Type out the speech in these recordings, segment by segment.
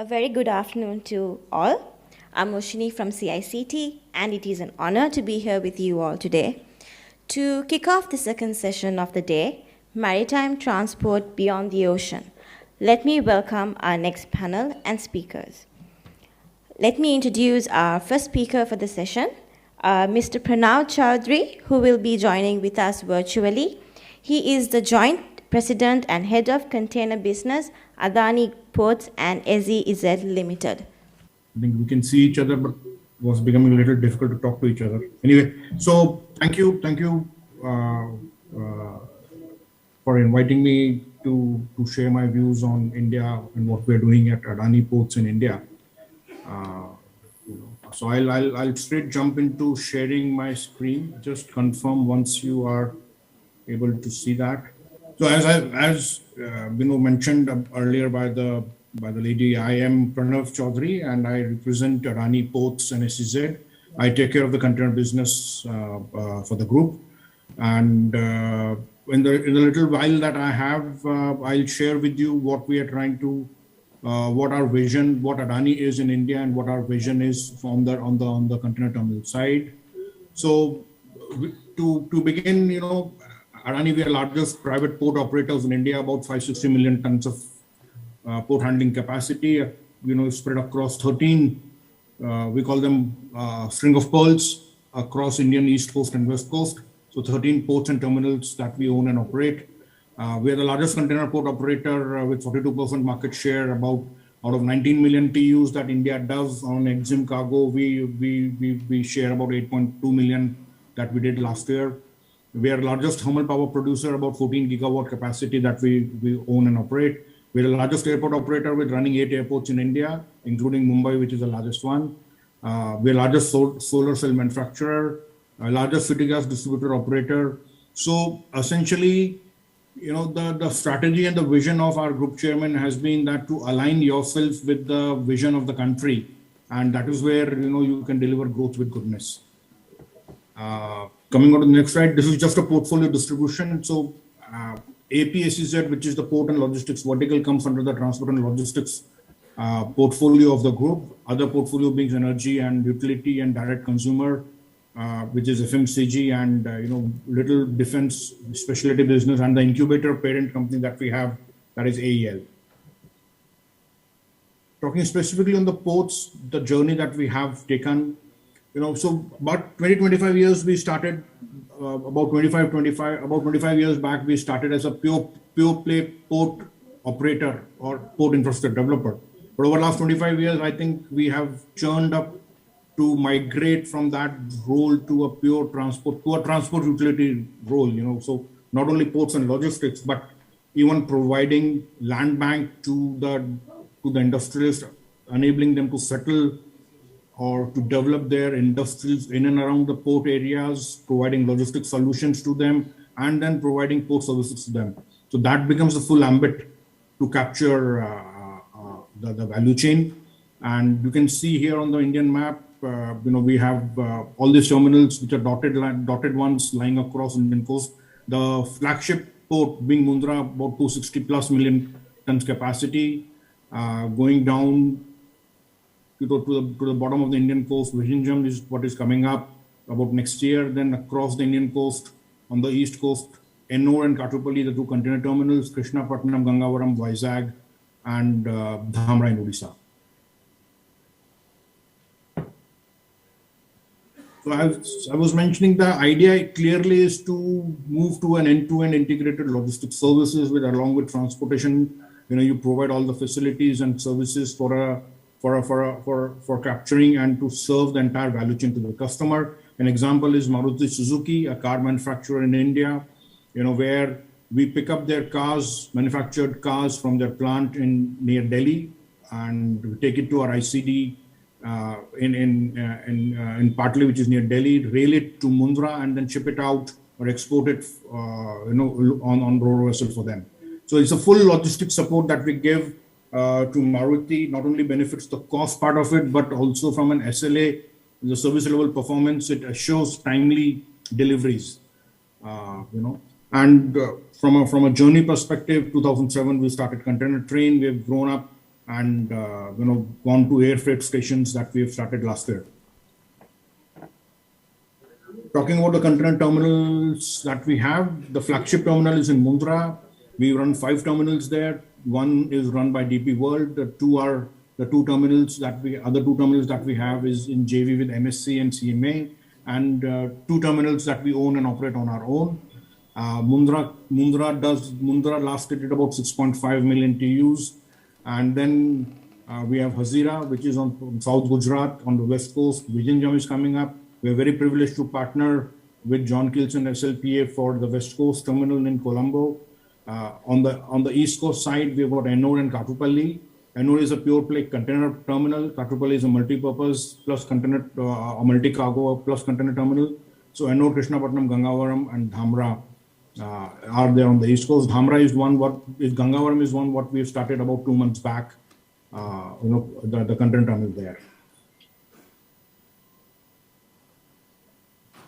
A very good afternoon to all. I'm Oshini from CICT, and it is an honor to be here with you all today. To kick off the second session of the day, Maritime Transport Beyond the Ocean, let me welcome our next panel and speakers. Let me introduce our first speaker for the session, Mr. Pranav Choudhary, who will be joining with us virtually. He is the Joint President and Head of Container Business, Adani Ports and SEZ Limited. I think we can see each other, but it was becoming a little difficult to talk to each other. Anyway, so thank you for inviting me to share my views on India and what we're doing at Adani Ports in India. So I'll straight jump into sharing my screen. Just confirm once you are able to see that. So as mentioned earlier by the lady, I am Pranav Choudhary and I represent Adani Ports and SEZ. I take care of the container business for the group. And in the little while that I have, I'll share with you what we are trying to, what our vision, what Adani is in India, and what our vision is on the container terminal side. So to begin, Adani, we are largest private port operators in India, about 560 million tons of port handling capacity, spread across 13, we call them string of pearls across Indian East Coast and West Coast. So 13 ports and terminals that we own and operate. We are the largest container port operator with 42% market share. Out of 19 million TEUs that India does on EXIM cargo, we share about 8.2 million that we did last year. We are the largest thermal power producer, about 14 gigawatt capacity that we own and operate. We're the largest airport operator with running 8 airports in India, including Mumbai, which is the largest one. We're the largest solar cell manufacturer, largest city gas distributor operator. So essentially, the strategy and the vision of our group chairman has been that to align yourself with the vision of the country. And that is where, you can deliver growth with goodness. Coming on to the next slide, this is just a portfolio distribution. So APSEZ, which is the port and logistics vertical, comes under the transport and logistics portfolio of the group. Other portfolio being energy and utility and direct consumer, which is FMCG and little defense specialty business, and the incubator parent company that we have, that is AEL. Talking specifically on the ports, the journey that we have taken, so about 25 years we started, about 25 years back, we started as a pure play port operator or port infrastructure developer. But over the last 25 years, I think we have churned up to migrate from that role to a pure transport utility role, so not only ports and logistics, but even providing land bank to the industrialists, enabling them to settle or to develop their industries in and around the port areas, providing logistic solutions to them, and then providing port services to them. So that becomes the full ambit to capture the value chain. And you can see here on the Indian map, we have all these terminals which are dotted ones lying across Indian coast. The flagship port being Mundra, about 260 plus million tons capacity, going down to the bottom of the Indian coast. Vizhinjam is what is coming up about next year. Then across the Indian coast, on the east coast, Ennore and Katupalli, the two container terminals, Krishnapatnam, Gangavaram, Vizag, and Dhamra in Odisha. So I was mentioning, the idea clearly is to move to an end-to-end integrated logistics services along with transportation. You provide all the facilities and services for capturing and to serve the entire value chain to the customer. An example is Maruti Suzuki, a car manufacturer in India, where we pick up their cars, manufactured cars from their plant near Delhi, and we take it to our ICD in Patli, which is near Delhi, rail it to Mundra, and then ship it out or export it, on road vessel for them. So it's a full logistic support that we give to Maruti. Not only benefits the cost part of it, but also from an SLA, the service level performance, it assures timely deliveries. And from a journey perspective, 2007 we started container train. We have grown up and gone to air freight stations that we have started last year. Talking about the container terminals that we have, the flagship terminal is in Mundra. We run 5 terminals there. One is run by DP World. The other two terminals that we have is in JV with MSC and CMA, and 2 terminals that we own and operate on our own. Mundra last did about 6.5 million TEUs, and then we have Hazira, which is on South Gujarat on the west coast. Vizhinjam is coming up. We are very privileged to partner with John Kilson SLPA for the West Coast terminal in Colombo. On the East Coast side, we've got Ennore and Katupalli. Ennore is a pure play container terminal. Katupalli is a multi-purpose plus container, multi-cargo plus container terminal. So Ennore, Krishnapatnam, Gangavaram, and Dhamra are there on the East Coast. Gangavaram is one what we have started about 2 months back. The container terminal there.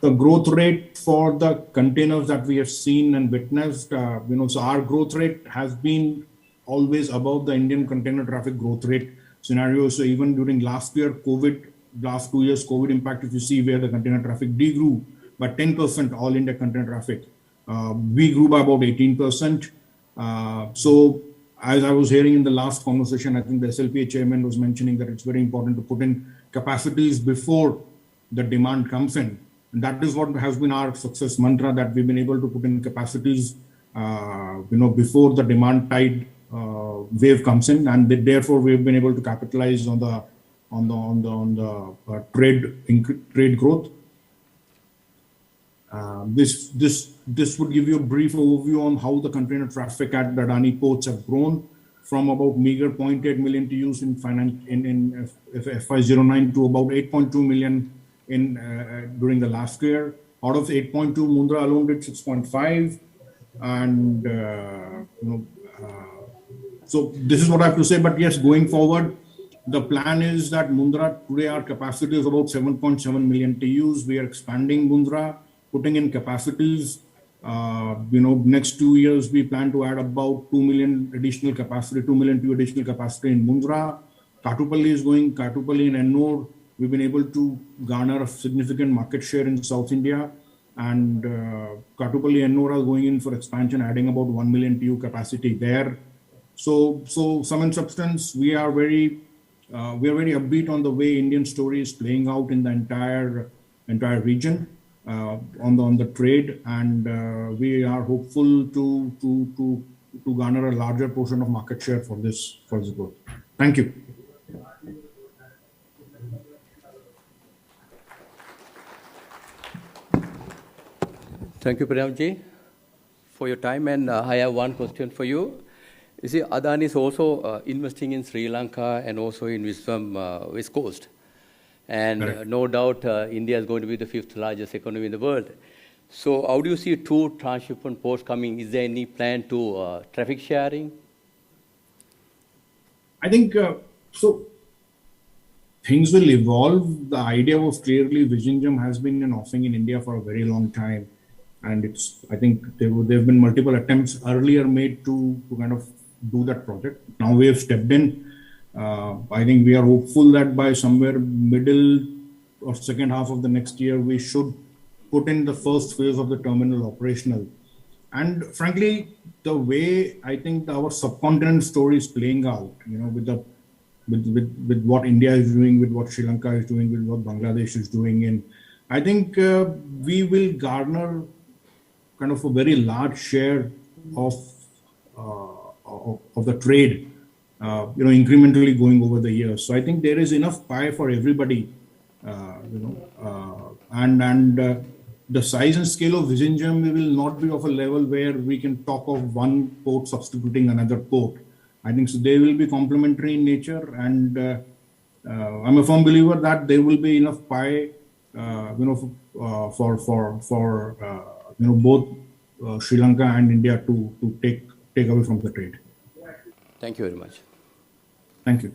The growth rate for the containers that we have seen and witnessed, so our growth rate has been always above the Indian container traffic growth rate scenario. So even during last year, last 2 years, COVID impact, if you see where the container traffic degrew by 10%, all India container traffic, we grew by about 18%. So as I was hearing in the last conversation, I think the SLPA chairman was mentioning that it's very important to put in capacities before the demand comes in. And that is what has been our success mantra, that we've been able to put in capacities, before the demand tide wave comes in, and therefore we've been able to capitalize on the trade growth. This would give you a brief overview on how the container traffic at the Adani ports have grown from about meager 0.8 million TEUs in FY09 to about 8.2 million during the last year. Out of 8.2, Mundra alone did 6.5, and so this is what I have to say. But yes, going forward, the plan is that Mundra today our capacity is about 7.7 million TEUs. We are expanding Mundra, putting in capacities. Next 2 years we plan to add about 2 million additional capacity, 2 million TEU additional capacity in Mundra. Katupalli and Ennore. We've been able to garner a significant market share in South India, and Katupalli and Ennore are going in for expansion, adding about 1 million TEU capacity there. So sum and substance, we are very upbeat on the way Indian story is playing out in the entire region on the trade, and we are hopeful to garner a larger portion of market share for this growth. Thank you. Thank you, Pranamji, for your time. And I have one question for you. You see, Adani is also investing in Sri Lanka and also in West Coast. And no doubt, India is going to be the 5th largest economy in the world. So how do you see 2 transshipment ports coming? Is there any plan to traffic sharing? I think so. Things will evolve. The idea was clearly Vizhinjam has been an offing in India for a very long time. And I think there have been multiple attempts earlier made to kind of do that project. Now we have stepped in. I think we are hopeful that by somewhere middle or second half of the next year, we should put in the first phase of the terminal operational. And frankly, the way I think our subcontinent story is playing out, with what India is doing, with what Sri Lanka is doing, with what Bangladesh is doing, and I think we will garner kind of a very large share of the trade, incrementally going over the years. So I think there is enough pie for everybody, and the size and scale of Vizhinjam will not be of a level where we can talk of one port substituting another port. I think so they will be complementary in nature, and I'm a firm believer that there will be enough pie, for both Sri Lanka and India to take away from the trade. Thank you very much. Thank you.